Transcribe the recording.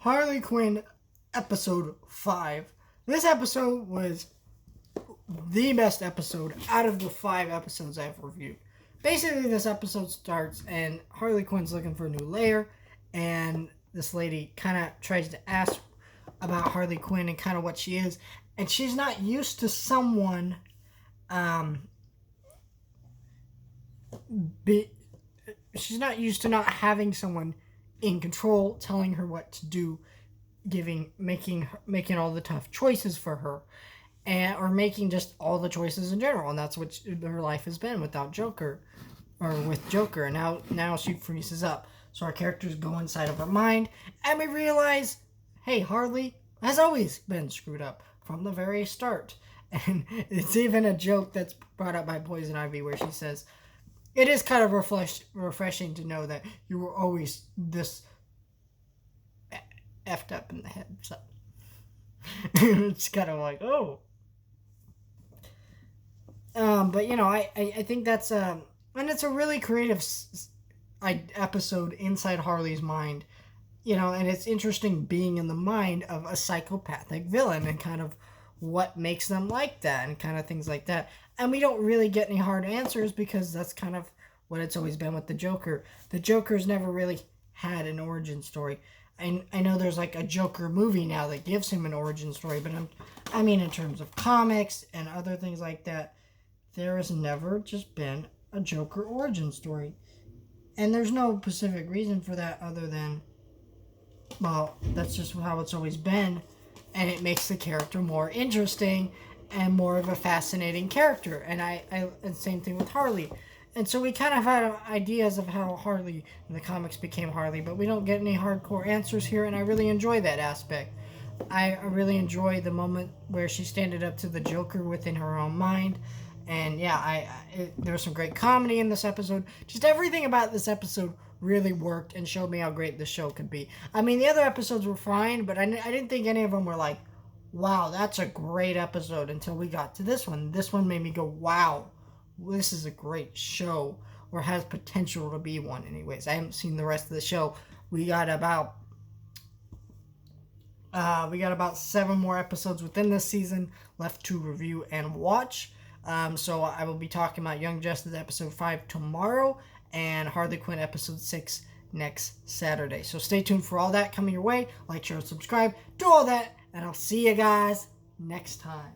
Harley Quinn episode 5. This episode was the best episode out of the 5 episodes I've reviewed. Basically, this episode starts and Harley Quinn's looking for a new lair, and this lady kind of tries to ask about Harley Quinn and kind of what she is, and she's not used to someone she's not used to not having someone in control, telling her what to do, making all the tough choices for her, or making just all the choices in general. And that's what her life has been without Joker, or with Joker. And now she freezes up. So our characters go inside of her mind, and we realize, hey, Harley has always been screwed up from the very start. And it's even a joke that's brought up by Poison Ivy, where she says, it is kind of refreshing to know that you were always this effed up in the head. So it's kind of like, oh. But, I think that's, and it's a really creative episode inside Harley's mind, and it's interesting being in the mind of a psychopathic villain and kind of what makes them like that and kind of things like that. And we don't really get any hard answers because that's kind of what it's always been with the Joker. The Joker's never really had an origin story. I know there's like a Joker movie now that gives him an origin story, but I mean in terms of comics and other things like that, there has never just been a Joker origin story. And there's no specific reason for that other than, well, that's just how it's always been. And it makes the character more interesting and more of a fascinating character. And same thing with Harley. And so we kind of had ideas of how Harley in the comics became Harley, but we don't get any hardcore answers here, and I really enjoy that aspect. I really enjoy the moment where she standed up to the Joker within her own mind. And yeah, there was some great comedy in this episode. Just everything about this episode really worked and showed me how great the show could be. I mean, the other episodes were fine, but I didn't think any of them were like, wow, that's a great episode, until we got to this one. This one made me go, wow, this is a great show, or has potential to be one anyways. I haven't seen the rest of the show. We got about 7 more episodes within this season left to review and watch. So I will be talking about Young Justice episode 5 tomorrow, and Harley Quinn episode 6 next Saturday. So stay tuned for all that coming your way. Like, share, subscribe, do all that, and I'll see you guys next time.